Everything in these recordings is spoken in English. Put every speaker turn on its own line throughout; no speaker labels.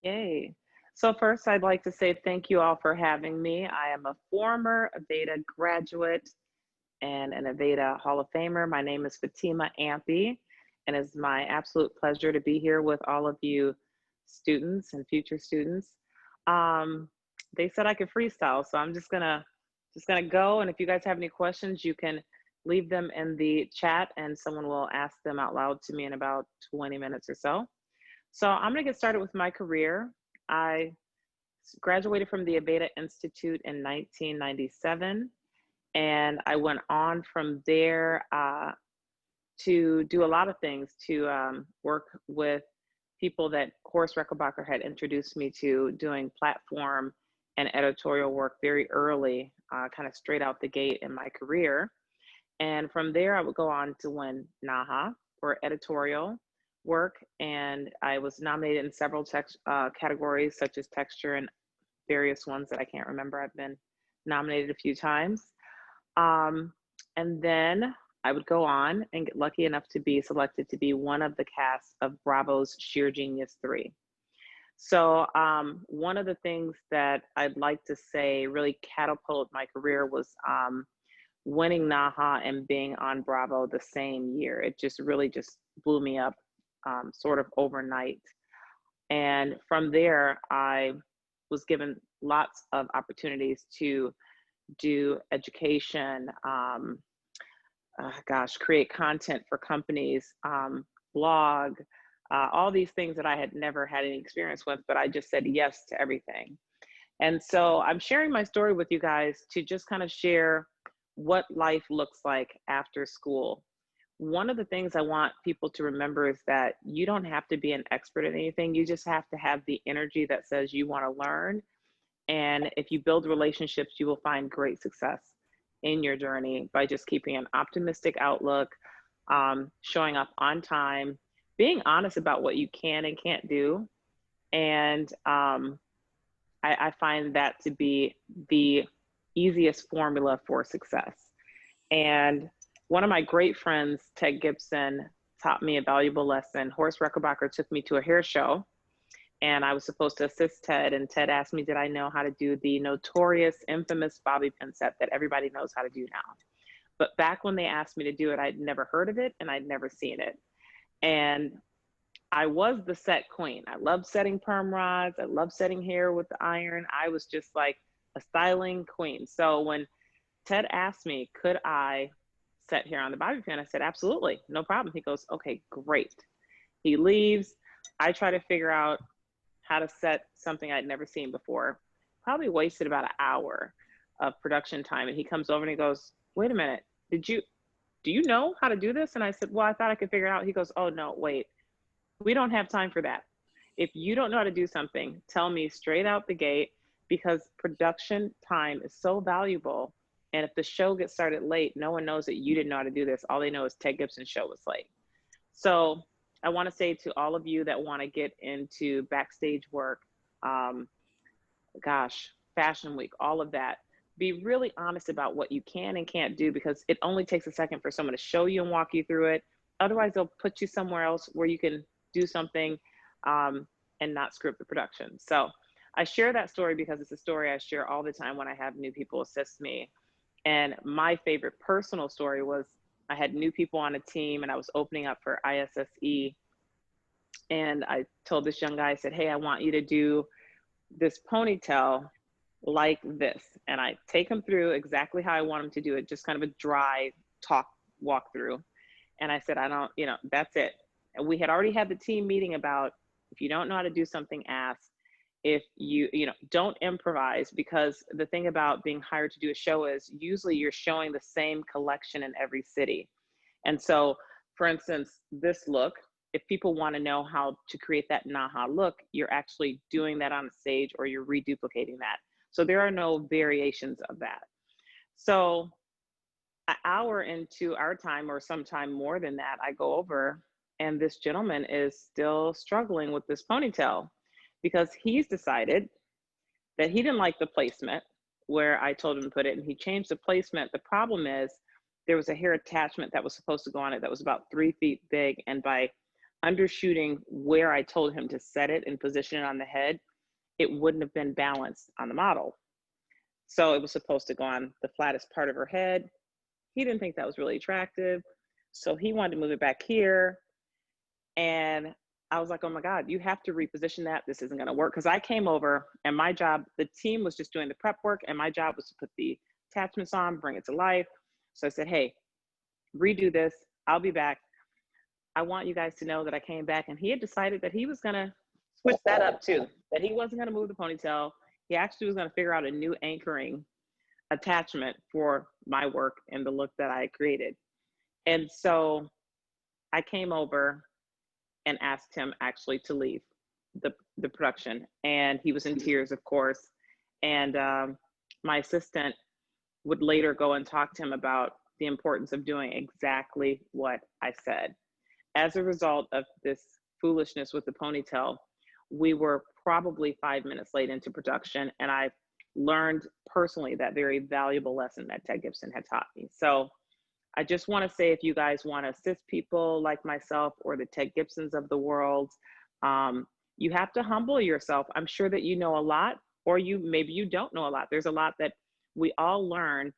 Yay. So first, I'd like to say thank you all for having me. I am a former Aveda graduate and an Aveda Hall of Famer. My name is Faatemah Ampey, and it's my absolute pleasure to be here with all of you students and future students. Um, they said I could freestyle, so I'm just gonna go. And if you guys have any questions, you can leave them in the chat, and someone will ask them out loud to me in about 20 minutes or so. So I'm going to get started with my career. I graduated from the Aveda Institute in 1997, and I went on from there to do a lot of things, to work with people that Horace Reckelbacher had introduced me to doing platform and editorial work very early, kind of straight out the gate in my career. And from there, I would go on to win NAHA for editorial work. And I was nominated in several categories, such as texture and various ones that I can't remember. I've been nominated a few times. And then I would go on and get lucky enough to be selected to be one of the cast of Bravo's Sheer Genius 3. So one of the things that I'd like to say really catapulted my career was winning NAHA and being on Bravo the same year. It just really just blew me up sort of overnight. And from there, I was given lots of opportunities to do education, create content for companies, blog, all these things that I had never had any experience with, but I just said yes to everything. And so I'm sharing my story with you guys to just kind of share what life looks like after school. One of the things I want people to remember is that you don't have to be an expert at anything. You just have to have the energy that says you want to learn. And if you build relationships, you will find great success in your journey by just keeping an optimistic outlook, showing up on time, being honest about what you can and can't do. And I find that to be the easiest formula for success. And one of my great friends, Ted Gibson, taught me a valuable lesson. Horace Reckelbacher took me to a hair show, and I was supposed to assist Ted. And Ted asked me, did I know how to do the notorious, infamous bobby pin set that everybody knows how to do now? But back when they asked me to do it, I'd never heard of it and I'd never seen it. And I was the set queen. I loved setting perm rods. I loved setting hair with the iron. I was just like a styling queen. So when Ted asked me, could I set hair on the bobby pin? I said, absolutely, no problem. He goes, okay, great. He leaves. I try to figure out how to set something I'd never seen before. Probably wasted about an hour of production time. And he comes over and he goes, wait a minute, do you know how to do this? And I said, well, I thought I could figure it out. He goes, oh no, wait, we don't have time for that. If you don't know how to do something, tell me straight out the gate, because production time is so valuable. And if the show gets started late, no one knows that you didn't know how to do this. All they know is Ted Gibson's show was late. So I want to say to all of you that want to get into backstage work, Fashion Week, all of that, be really honest about what you can and can't do, because it only takes a second for someone to show you and walk you through it. Otherwise, they'll put you somewhere else where you can do something and not screw up the production. So I share that story because it's a story I share all the time when I have new people assist me. And my favorite personal story was I had new people on a team and I was opening up for ISSE. And I told this young guy, I said, hey, I want you to do this ponytail like this. And I take him through exactly how I want him to do it, just kind of a dry walk through. And I said, that's it. And we had already had the team meeting about, if you don't know how to do something, ask. If don't improvise, because the thing about being hired to do a show is usually you're showing the same collection in every city. And so, for instance, this look, if people want to know how to create that NAHA look, you're actually doing that on a stage or you're reduplicating that. So there are no variations of that. So an hour into our time, or sometime more than that, I go over and this gentleman is still struggling with this ponytail, because he's decided that he didn't like the placement where I told him to put it, and he changed the placement. The problem is there was a hair attachment that was supposed to go on it that was about 3 feet big, and by undershooting where I told him to set it and position it on the head, it wouldn't have been balanced on the model. So it was supposed to go on the flattest part of her head. He didn't think that was really attractive. So he wanted to move it back here. And I was like, oh my God, you have to reposition that. This isn't going to work. Because I came over and my job, the team was just doing the prep work, and my job was to put the attachments on, bring it to life. So I said, hey, redo this. I'll be back. I want you guys to know that I came back, and he had decided that he was going to switch that up too, that he wasn't going to move the ponytail. He actually was going to figure out a new anchoring attachment for my work and the look that I created. And so I came over and asked him actually to leave the production. And he was in tears, of course. And my assistant would later go and talk to him about the importance of doing exactly what I said. As a result of this foolishness with the ponytail, we were probably 5 minutes late into production, and I learned personally that very valuable lesson that Ted Gibson had taught me. So I just want to say, if you guys want to assist people like myself or the Ted Gibsons of the world, you have to humble yourself. I'm sure that you know a lot, or maybe you don't know a lot. There's a lot that we all learn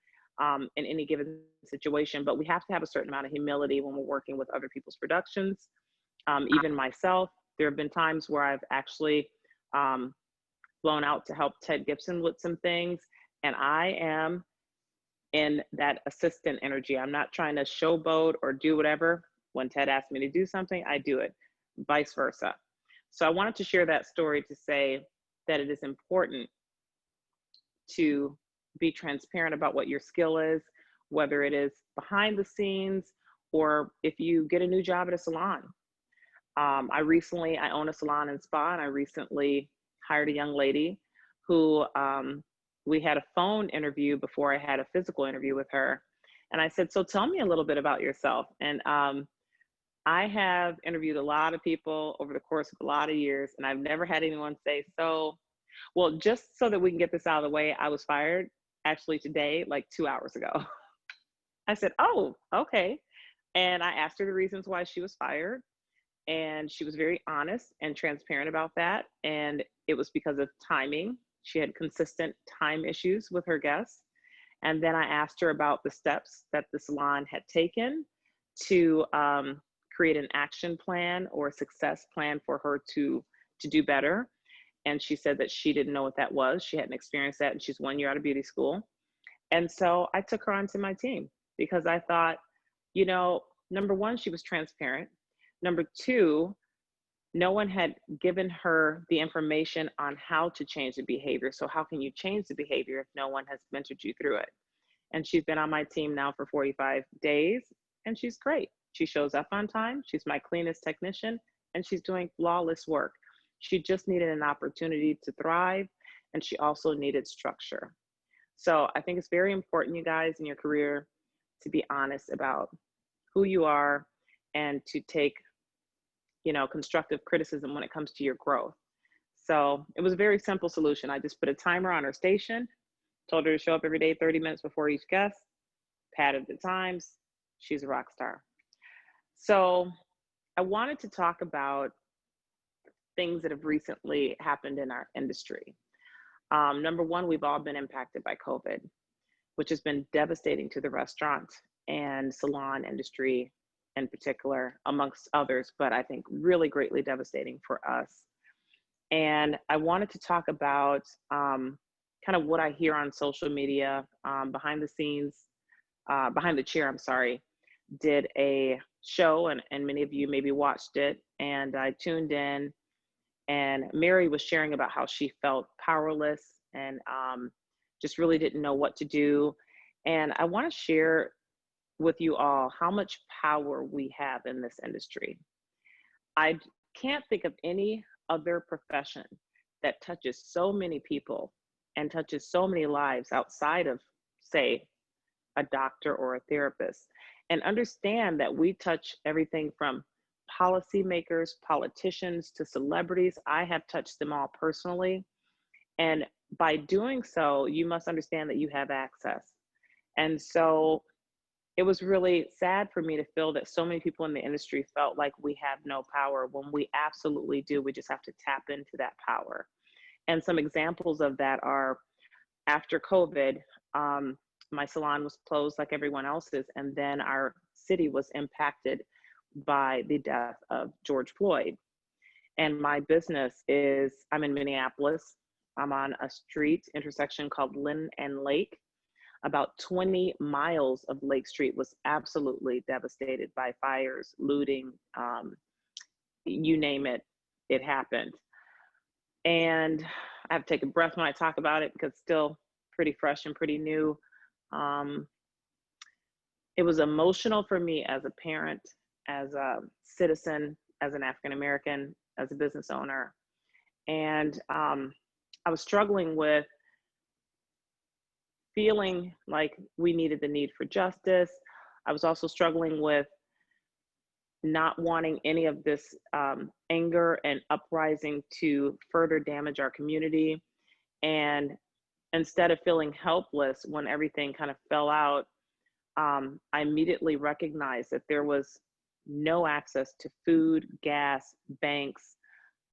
in any given situation, but we have to have a certain amount of humility when we're working with other people's productions. Even myself, there have been times where I've actually flown out to help Ted Gibson with some things, and I am in that assistant energy. I'm not trying to showboat or do whatever. When Ted asks me to do something, I do it, vice versa. So I wanted to share that story to say that it is important to be transparent about what your skill is, whether it is behind the scenes or if you get a new job at a salon. I own a salon and spa, and I recently hired a young lady who we had a phone interview before I had a physical interview with her. And I said, so tell me a little bit about yourself. And I have interviewed a lot of people over the course of a lot of years, and I've never had anyone say, well, just so that we can get this out of the way, I was fired actually today, like 2 hours ago. I said, oh, okay. And I asked her the reasons why she was fired. And she was very honest and transparent about that. And it was because of timing. She had consistent time issues with her guests. And then I asked her about the steps that the salon had taken to create an action plan or a success plan for her to do better. And she said that she didn't know what that was. She hadn't experienced that, and she's 1 year out of beauty school. And so I took her onto my team because I thought, number one, she was transparent. Number two, no one had given her the information on how to change the behavior. So how can you change the behavior if no one has mentored you through it? And she's been on my team now for 45 days, and she's great. She shows up on time. She's my cleanest technician, and she's doing flawless work. She just needed an opportunity to thrive, and she also needed structure. So I think it's very important, you guys, in your career to be honest about who you are and to take constructive criticism when it comes to your growth. So it was a very simple solution. I just put a timer on her station, told her to show up every day 30 minutes before each guest, padded the times. She's a rock star. So I wanted to talk about things that have recently happened in our industry. Number one, we've all been impacted by COVID, which has been devastating to the restaurant and salon industry in particular, amongst others, but I think really greatly devastating for us. And I wanted to talk about kind of what I hear on social media, behind the chair, did a show, and many of you maybe watched it, and I tuned in, and Mary was sharing about how she felt powerless and just really didn't know what to do. And I want to share with you all how much power we have in this industry. I can't think of any other profession that touches so many people and touches so many lives outside of, say, a doctor or a therapist. And understand that we touch everything from policymakers, politicians, to celebrities. I have touched them all personally. And by doing so, you must understand that you have access. And so it was really sad for me to feel that so many people in the industry felt like we have no power when we absolutely do. We just have to tap into that power. And some examples of that are after COVID, um, my salon was closed like everyone else's, and then our city was impacted by the death of George Floyd. And my business is, I'm in Minneapolis. I'm on a street intersection called Lynn and Lake. About 20 miles of Lake Street was absolutely devastated by fires, looting, you name it, it happened. And I have to take a breath when I talk about it because it's still pretty fresh and pretty new. Um, it was emotional for me as a parent, as a citizen, as an African American, as a business owner. And I was struggling with feeling like we needed the need for justice. I was also struggling with not wanting any of this anger and uprising to further damage our community. And instead of feeling helpless when everything kind of fell out, I immediately recognized that there was no access to food, gas, banks,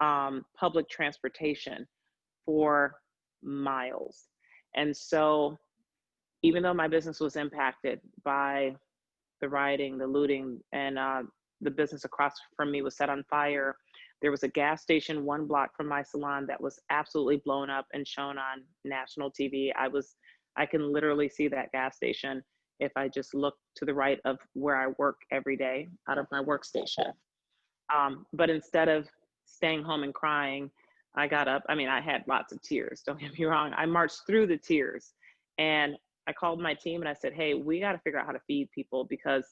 public transportation for miles. And so, even though my business was impacted by the rioting, the looting, and the business across from me was set on fire, there was a gas station 1 block from my salon that was absolutely blown up and shown on national TV. I can literally see that gas station if I just look to the right of where I work every day out of my workstation. But instead of staying home and crying, I got up. I mean, I had lots of tears, don't get me wrong. I marched through the tears and I called my team and I said, hey, we got to figure out how to feed people, because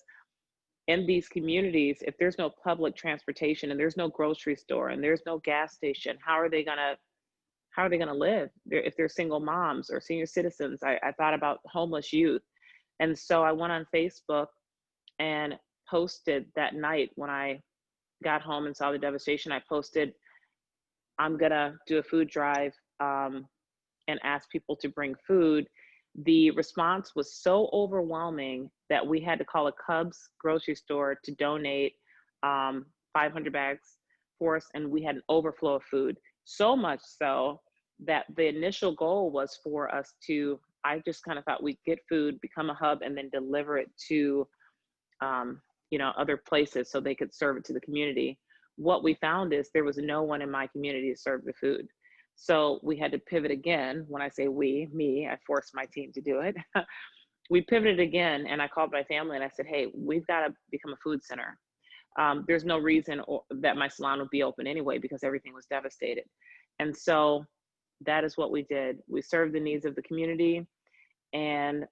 in these communities, if there's no public transportation and there's no grocery store and there's no gas station, how are they gonna live if they're single moms or senior citizens? I thought about homeless youth. And so I went on Facebook and posted that night when I got home and saw the devastation. I posted, I'm gonna do a food drive and ask people to bring food. The response was so overwhelming that we had to call a Cubs grocery store to donate 500 bags for us, and we had an overflow of food. So much so that the initial goal was for us to, I just kind of thought we'd get food, become a hub, and then deliver it to other places so they could serve it to the community. What we found is there was no one in my community to serve the food. So we had to pivot again. When I say we, me, I forced my team to do it. We pivoted again, and I called my family and I said, hey, we've got to become a food center. There's no reason that my salon would be open anyway because everything was devastated. And so that is what we did. We served the needs of the community. And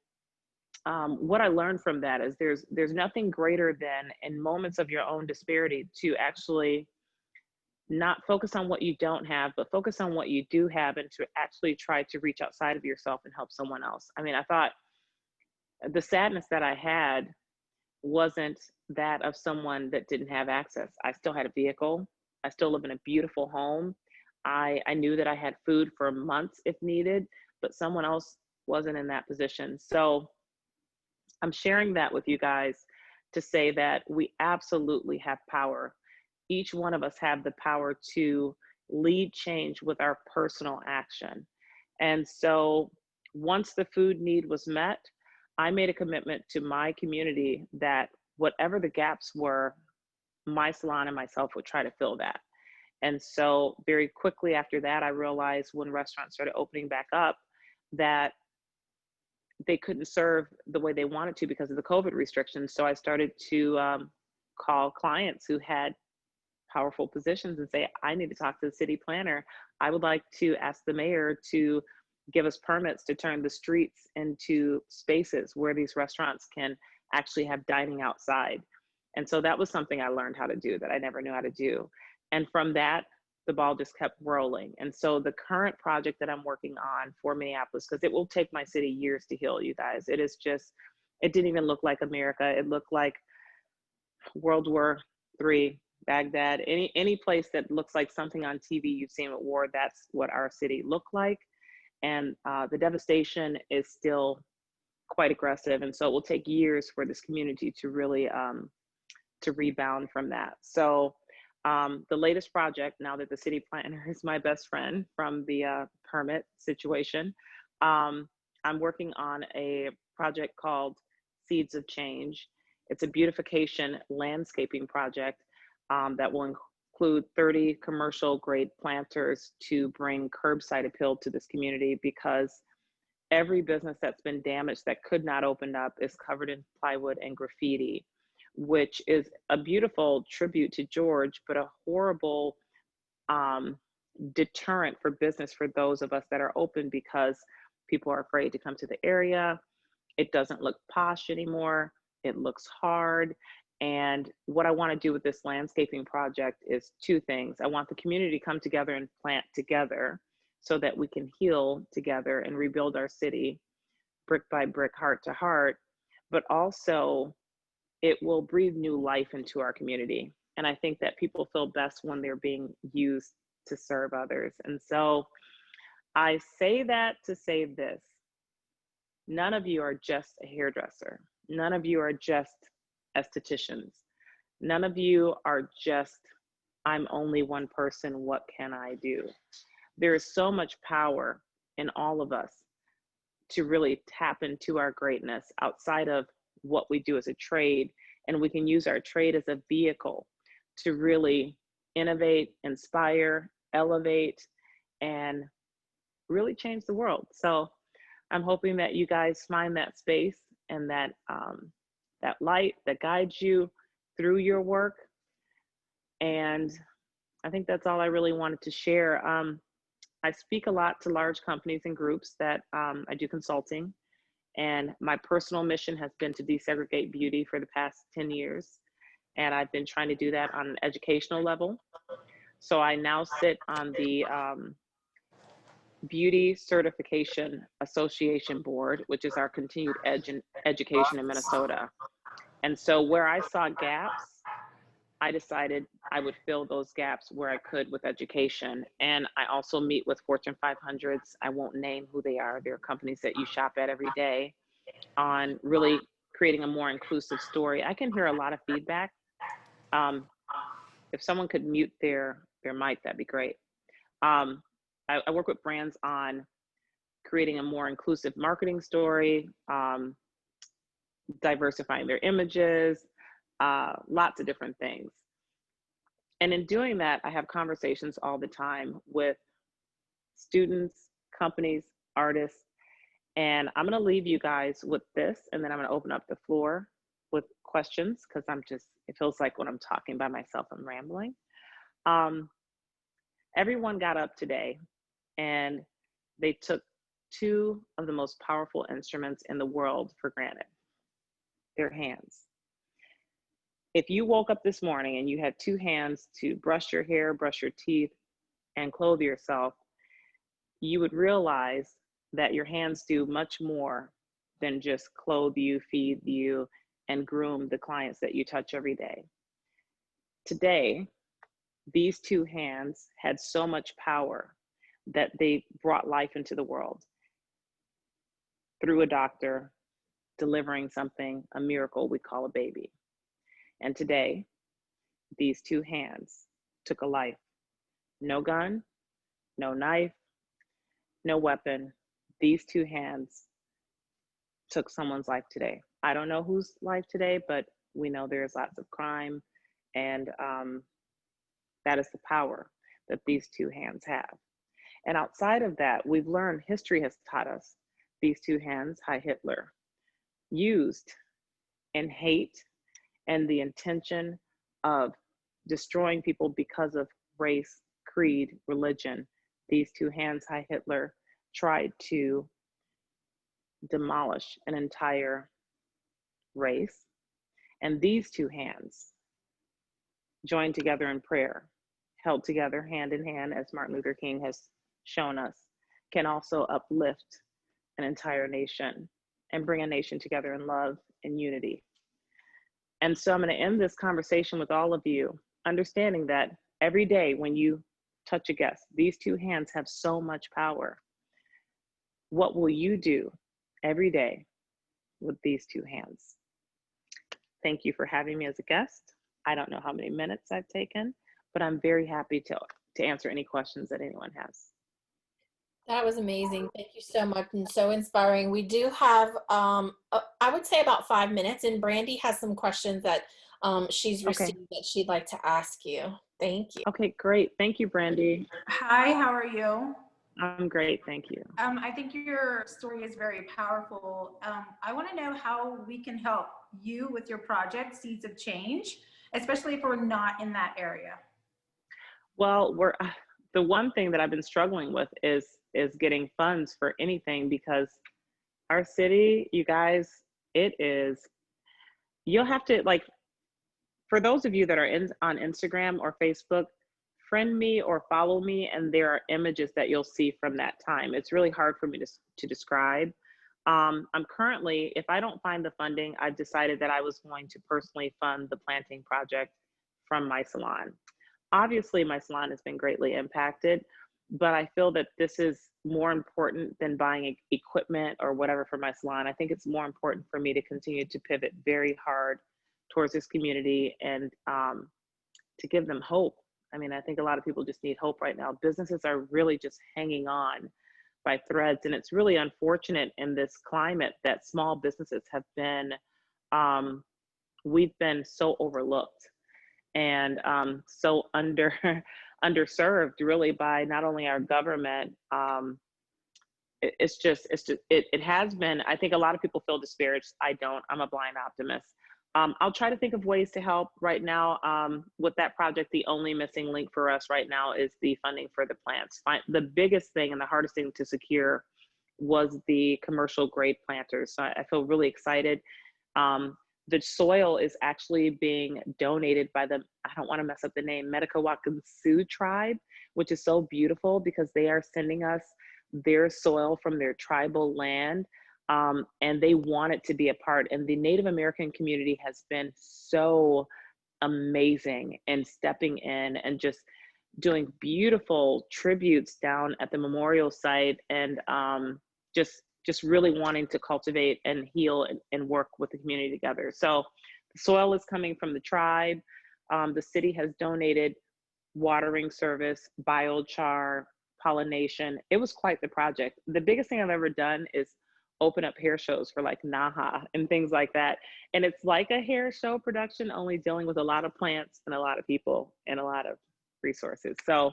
what I learned from that is there's nothing greater than in moments of your own disparity to actually not focus on what you don't have, but focus on what you do have and to actually try to reach outside of yourself and help someone else. I mean, I thought the sadness that I had wasn't that of someone that didn't have access. I still had a vehicle. I still live in a beautiful home. I knew that I had food for months if needed, but someone else wasn't in that position. So I'm sharing that with you guys to say that we absolutely have power. Each one of us have the power to lead change with our personal action. And so once the food need was met, I made a commitment to my community that whatever the gaps were, my salon and myself would try to fill that. And so very quickly after that, I realized when restaurants started opening back up that they couldn't serve the way they wanted to because of the COVID restrictions. So I started to call clients who had powerful positions and say, I need to talk to the city planner. I would like to ask the mayor to give us permits to turn the streets into spaces where these restaurants can actually have dining outside. And so that was something I learned how to do that I never knew how to do. And from that, the ball just kept rolling. And so the current project that I'm working on for Minneapolis, because it will take my city years to heal, you guys. It is just, it didn't even look like America. It looked like World War III, Baghdad, any place that looks like something on TV you've seen at war, that's what our city looked like. And the devastation is still quite aggressive. And so it will take years for this community to really to rebound from that. So the latest project, now that the city planner is my best friend from the permit situation, um, I'm working on a project called Seeds of Change. It's a beautification landscaping project that will include 30 commercial grade planters to bring curbside appeal to this community, because every business that's been damaged that could not open up is covered in plywood and graffiti, which is a beautiful tribute to George, but a horrible um, deterrent for business for those of us that are open, because people are afraid to come to the area. It doesn't look posh anymore. It looks hard. And what I want to do with this landscaping project is two things. I want the community to come together and plant together so that we can heal together and rebuild our city brick by brick, heart to heart. But also, it will breathe new life into our community. And I think that people feel best when they're being used to serve others. And so I say that to say this: none of you are just a hairdresser. None of you are just estheticians. None of you are just, I'm only one person, what can I do? There is so much power in all of us to really tap into our greatness outside of what we do as a trade. And we can use our trade as a vehicle to really innovate, inspire, elevate, and really change the world. So I'm hoping that you guys find that space and that that light that guides you through your work. And I think that's all I really wanted to share. I speak a lot to large companies and groups that I do consulting. And my personal mission has been to desegregate beauty for the past 10 years. And I've been trying to do that on an educational level. So I now sit on the Beauty Certification Association Board, which is our continued education in Minnesota. And so where I saw gaps, I decided I would fill those gaps where I could with education. And I also meet with Fortune 500s. I won't name who they are. They're companies that you shop at every day, on really creating a more inclusive story. I can hear a lot of feedback. If someone could mute their mic, that'd be great. I work with brands on creating a more inclusive marketing story, diversifying their images, lots of different things. And in doing that, I have conversations all the time with students, companies, artists, and I'm going to leave you guys with this, and then I'm going to open up the floor with questions, because it feels like when I'm talking by myself, I'm rambling. Everyone got up today and they took two of the most powerful instruments in the world for granted: their hands. If you woke up this morning and you had two hands to brush your hair, brush your teeth, and clothe yourself, you would realize that your hands do much more than just clothe you, feed you, and groom the clients that you touch every day. Today, these two hands had so much power that they brought life into the world through a doctor delivering something, a miracle we call a baby. And today, these two hands took a life. No gun, no knife, no weapon. These two hands took someone's life today. I don't know whose life today, but we know there's lots of crime, and that is the power that these two hands have. And outside of that, we've learned, history has taught us, these two hands, Heil Hitler, used in hate and the intention of destroying people because of race, creed, religion. These two hands, Heil Hitler, tried to demolish an entire race. And these two hands joined together in prayer, held together hand in hand, as Martin Luther King has shown us, can also uplift an entire nation and bring a nation together in love and unity. And so I'm going to end this conversation with all of you, understanding that every day when you touch a guest, these two hands have so much power. What will you do every day with these two hands. Thank you for having me as a guest. I don't know how many minutes I've taken, but I'm very happy to answer any questions that anyone has.
That was amazing. Thank you so much and so inspiring. We do have, I would say about 5 minutes, and Brandy has some questions that she's
Okay.
received that she'd like to ask you. Thank you.
Okay, great. Thank you, Brandy.
Hi, how are you?
I'm great, thank you.
I think your story is very powerful. I want to know how we can help you with your project, Seeds of Change, especially if we're not in that area.
Well, the one thing that I've been struggling with is getting funds for anything, because our city, you guys, you'll have to, like, for those of you that are on Instagram or Facebook, friend me or follow me, and there are images that you'll see from that time. It's really hard for me to describe. I'm currently, if I don't find the funding, I've decided that I was going to personally fund the planting project from my salon. Obviously, my salon has been greatly impacted, but I feel that this is more important than buying equipment or whatever for my salon. I think it's more important for me to continue to pivot very hard towards this community and to give them hope. I mean, I think a lot of people just need hope right now. Businesses are really just hanging on by threads, and it's really unfortunate in this climate that small businesses have been, we've been so overlooked and so underserved really by not only our government. It has been, I think a lot of people feel disparaged. I don't, I'm a blind optimist. I'll try to think of ways to help right now with that project. The only missing link for us right now is the funding for the plants. The biggest thing and the hardest thing to secure was the commercial grade planters. So I feel really excited. The soil is actually being donated by the, I don't want to mess up the name, Metakawakan Sioux tribe, which is so beautiful because they are sending us their soil from their tribal land. And they want it to be a part. And the Native American community has been so amazing in stepping in and just doing beautiful tributes down at the memorial site, and just really wanting to cultivate and heal and work with the community together. So the soil is coming from the tribe. The city has donated watering service, biochar, pollination. It was quite the project. The biggest thing I've ever done is open up hair shows for like Naha and things like that. And it's like a hair show production, only dealing with a lot of plants and a lot of people and a lot of resources. So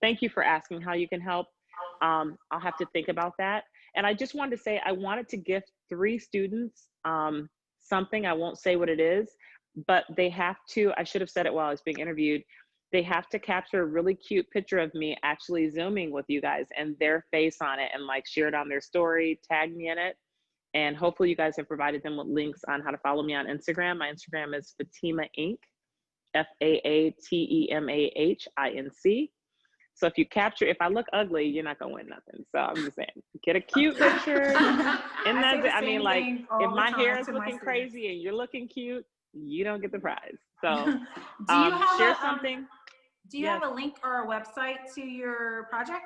thank you for asking how you can help. I'll have to think about that. And I just wanted to say, I wanted to gift 3 students something. I won't say what it is, but they have to, I should have said it while I was being interviewed. They have to capture a really cute picture of me actually Zooming with you guys and their face on it, and like share it on their story, tag me in it. And hopefully you guys have provided them with links on how to follow me on Instagram. My Instagram is Faatemah Inc., FAATEMAHINC. So if you capture, if I look ugly, you're not gonna win nothing. So I'm just saying, get a cute picture. And I mean, like, if my hair is looking crazy and you're looking cute, you don't get the prize. So
do you have
share something.
Do you have a link or a website to your project?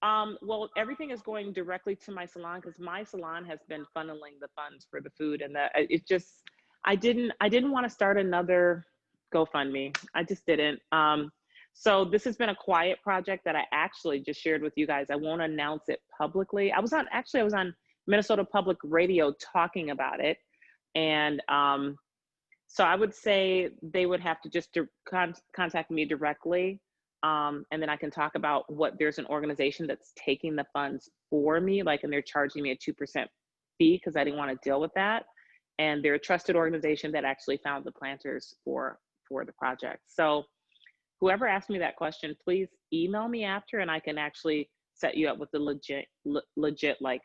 Well, everything is going directly to my salon because my salon has been funneling the funds for the food, and it just, I didn't want to start another GoFundMe. I just didn't. So this has been a quiet project that I actually just shared with you guys. I won't announce it publicly. I was on Minnesota Public Radio talking about it. And so I would say they would have to just contact me directly. And then I can talk about what, there's an organization that's taking the funds for me, like, and they're charging me a 2% fee because I didn't want to deal with that. And they're a trusted organization that actually found the planters for the project. So whoever asked me that question, please email me after, and I can actually set you up with the legit like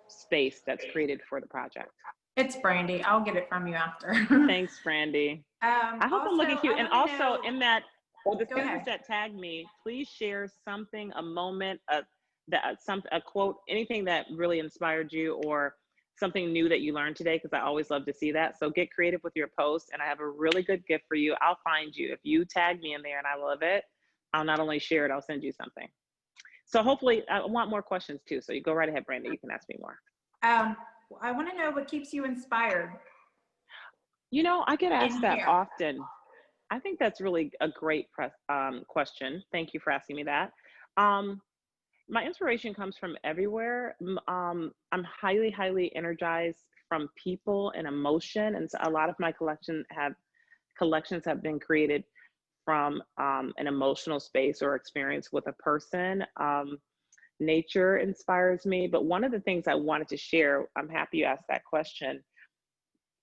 space that's created for the project.
It's Brandy. I'll get it from you after.
Thanks, Brandy. I hope I'm looking cute. And also in that, for the students that tag me, please share something, a moment, a quote, anything that really inspired you or something new that you learned today, because I always love to see that. So get creative with your posts, and I have a really good gift for you. I'll find you. If you tag me in there and I love it, I'll not only share it, I'll send you something. So hopefully, I want more questions too. So you go right ahead, Brandy. You can ask me more.
I want to know what keeps you inspired
You know, I get
in
asked that
hair.
often. I think that's really a great question. Thank you for asking me that. Um, my inspiration comes from everywhere. I'm highly, highly energized from people and emotion, and so a lot of my collections have been created from an emotional space or experience with a person. Nature inspires me, but one of the things I wanted to share, I'm happy you asked that question,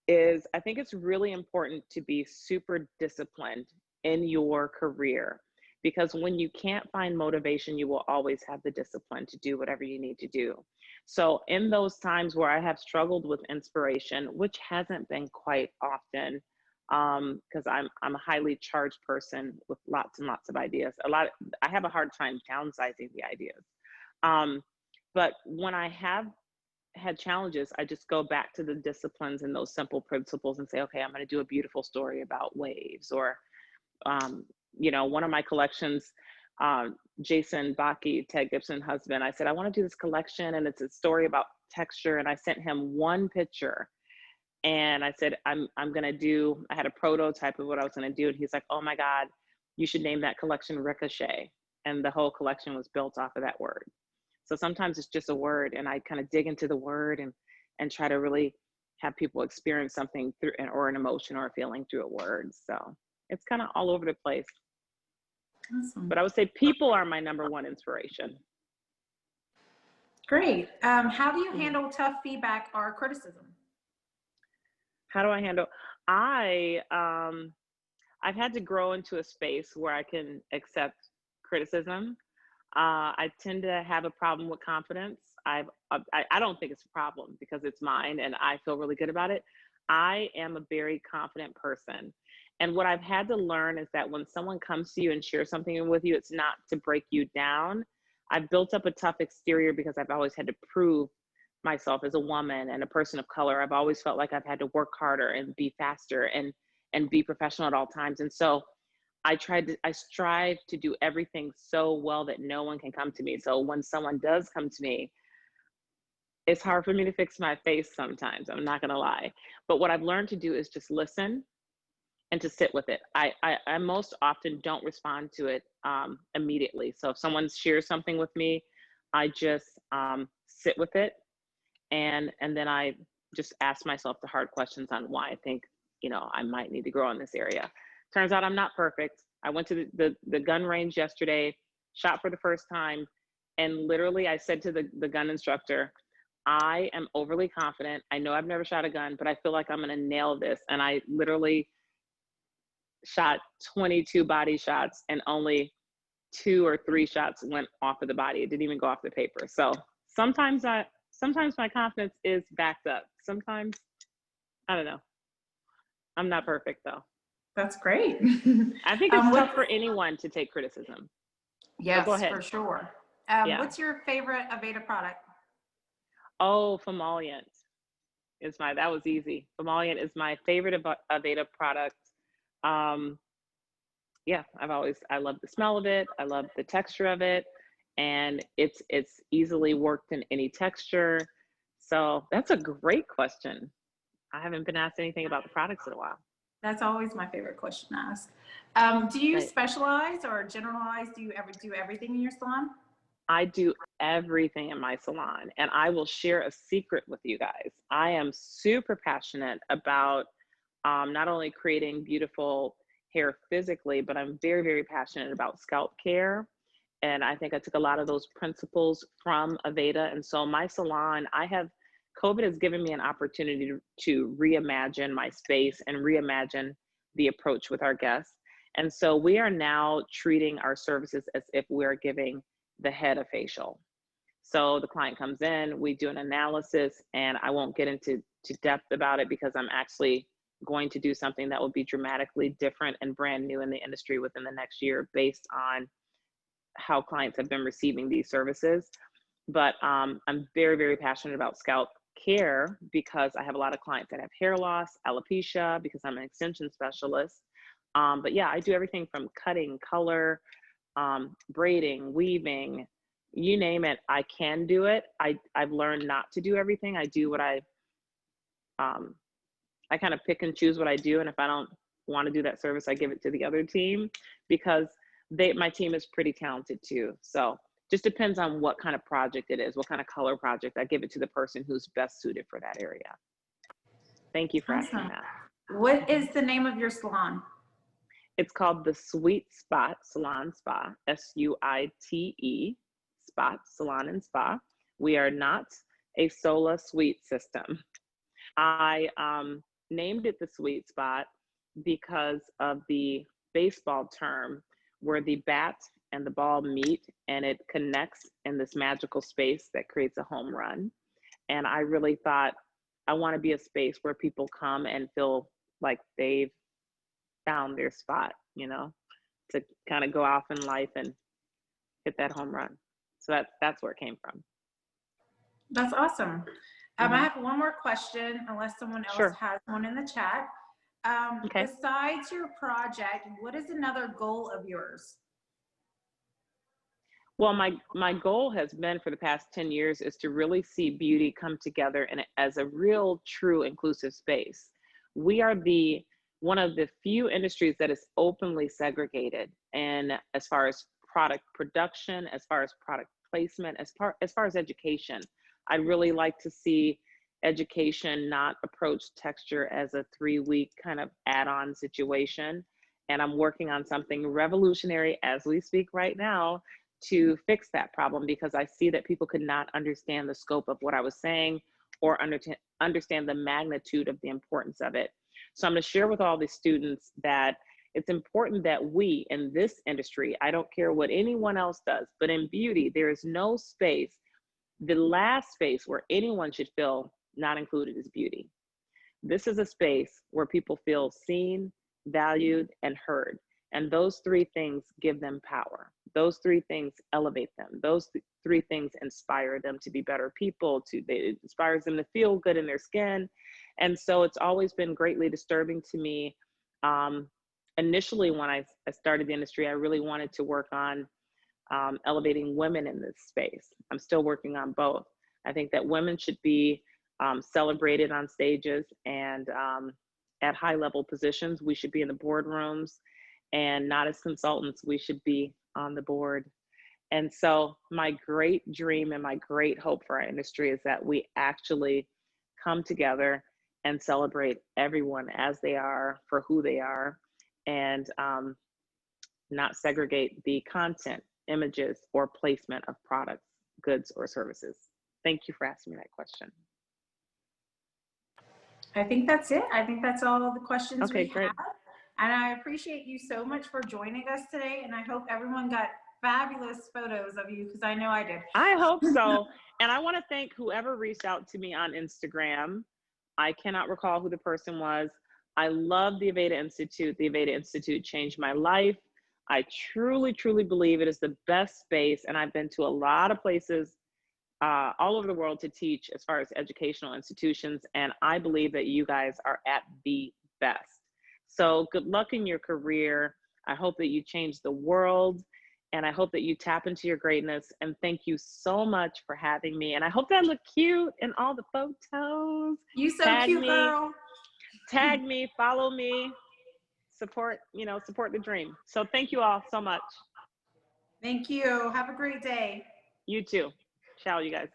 is I think it's really important to be super disciplined in your career, because when you can't find motivation, you will always have the discipline to do whatever you need to do. So in those times where I have struggled with inspiration, which hasn't been quite often, because I'm a highly charged person with lots and lots of ideas. I have a hard time downsizing the ideas. Um, but when I have had challenges, I just go back to the disciplines and those simple principles and say, okay, I'm going to do a beautiful story about waves. Or, um, one of my collections, Jason Baki, Ted Gibson's husband, I said, I want to do this collection and it's a story about texture. And I sent him one picture and I said, I'm going to do, I had a prototype of what I was going to do. And he's like, oh my God, you should name that collection Ricochet. And the whole collection was built off of that word. So sometimes it's just a word, and I kind of dig into the word and try to really have people experience something through or an emotion or a feeling through a word. So it's kind of all over the place.
Awesome.
But I would say people are my number one inspiration.
Great. How do you
Mhm.
handle tough feedback or criticism?
How do I handle? I I've had to grow into a space where I can accept criticism. I tend to have a problem with confidence. I don't think it's a problem because it's mine and I feel really good about it. I am a very confident person. And what I've had to learn is that when someone comes to you and shares something with you, it's not to break you down. I've built up a tough exterior because I've always had to prove myself as a woman and a person of color. I've always felt like I've had to work harder and be faster and be professional at all times. And so I strive to do everything so well that no one can come to me. So when someone does come to me, it's hard for me to fix my face sometimes. I'm not gonna lie. But what I've learned to do is just listen and to sit with it. I most often don't respond to it immediately. So if someone shares something with me, I just sit with it and then I just ask myself the hard questions on why I think I might need to grow in this area. Turns out I'm not perfect. I went to the gun range yesterday, shot for the first time, and literally I said to the gun instructor, I am overly confident. I know I've never shot a gun, but I feel like I'm gonna nail this. And I literally shot 22 body shots and only 2 or 3 shots went off of the body. It didn't even go off the paper. So sometimes my confidence is backed up. Sometimes, I don't know. I'm not perfect though.
That's great.
I think it's
What?
tough for anyone to take criticism. But go
Yes,
ahead.
for sure.
Yeah.
What's your favorite Aveda product?
Oh, Famoliant that was easy. Famoliant is my favorite Aveda product. Um, yeah, I love the smell of it. I love the texture of it. And it's easily worked in any texture. So that's a great question. I haven't been asked anything about the products in a while.
That's always my favorite question to ask. Do you
Right.
specialize or generalize? Do you ever do everything in your salon?
I do everything in my salon, and I will share a secret with you guys. I am super passionate about not only creating beautiful hair physically, but I'm very, very passionate about scalp care. And I think I took a lot of those principles from Aveda. And so my salon, COVID has given me an opportunity to reimagine my space and reimagine the approach with our guests. And so we are now treating our services as if we're giving the head a facial. So the client comes in, we do an analysis, and I won't get into depth about it because I'm actually going to do something that will be dramatically different and brand new in the industry within the next year based on how clients have been receiving these services. But I'm very, very passionate about scalp care because I have a lot of clients that have hair loss, alopecia, because I'm an extension specialist. But yeah, I do everything from cutting, color, braiding, weaving, you name it, I can do it. I've learned not to do everything. I do what I I kind of pick and choose what I do. And if I don't want to do that service, I give it to the other team because my team is pretty talented too. So just depends on what kind of project it is, what kind of color project. I give it to the person who's best suited for that area. Thank you for asking
Awesome.
that.
What is the name of your salon?
It's called the Sweet Spot Salon Spa, SUITE, Spot Salon and Spa. We are not a Sola suite system. I named it the Sweet Spot because of the baseball term where the bat and the ball meet and it connects in this magical space that creates a home run. And I really thought I want to be a space where people come and feel like they've found their spot, you know, to kind of go off in life and hit that home run. So that's where it came from.
That's awesome. I have one more question, unless someone else has one in the chat.
Okay.
Besides your project, what is another goal of yours?
Well, my goal has been for the past 10 years is to really see beauty come together as a real, true, inclusive space. We are one of the few industries that is openly segregated, and as far as product production, as far as product placement, as far as education. I'd really like to see education not approach texture as a 3-week kind of add-on situation. And I'm working on something revolutionary as we speak right now to fix that problem, because I see that people could not understand the scope of what I was saying or understand the magnitude of the importance of it. So I'm going to share with all the students that it's important that we in this industry, I don't care what anyone else does, but in beauty, there is no space. The last space where anyone should feel not included is beauty. This is a space where people feel seen, valued, and heard. And those 3 things give them power. Those 3 things elevate them. Those 3 things inspire them to be better people, it inspires them to feel good in their skin. And so it's always been greatly disturbing to me. Initially, when I started the industry, I really wanted to work on elevating women in this space. I'm still working on both. I think that women should be celebrated on stages and at high level positions. We should be in the boardrooms, and not as consultants. We should be on the board. And so my great dream and my great hope for our industry is that we actually come together and celebrate everyone as they are, for who they are, and not segregate the content, images, or placement of products, goods, or services. Thank you for asking me that question.
I think that's it. I think that's all the questions we
great.
have. And I appreciate you so much for joining us today. And I hope everyone got fabulous photos of you, because I know I did.
I hope so. And I want to thank whoever reached out to me on Instagram. I cannot recall who the person was. I love the Aveda Institute. The Aveda Institute changed my life. I truly, truly believe it is the best space. And I've been to a lot of places all over the world to teach as far as educational institutions. And I believe that you guys are at the best. So good luck in your career. I hope that you change the world, and I hope that you tap into your greatness. And thank you so much for having me. And I hope that I look cute in all the photos.
You so cute, girl.
Tag me, follow me, support the dream. So thank you all so much.
Thank you. Have a great day.
You too. Ciao, you guys.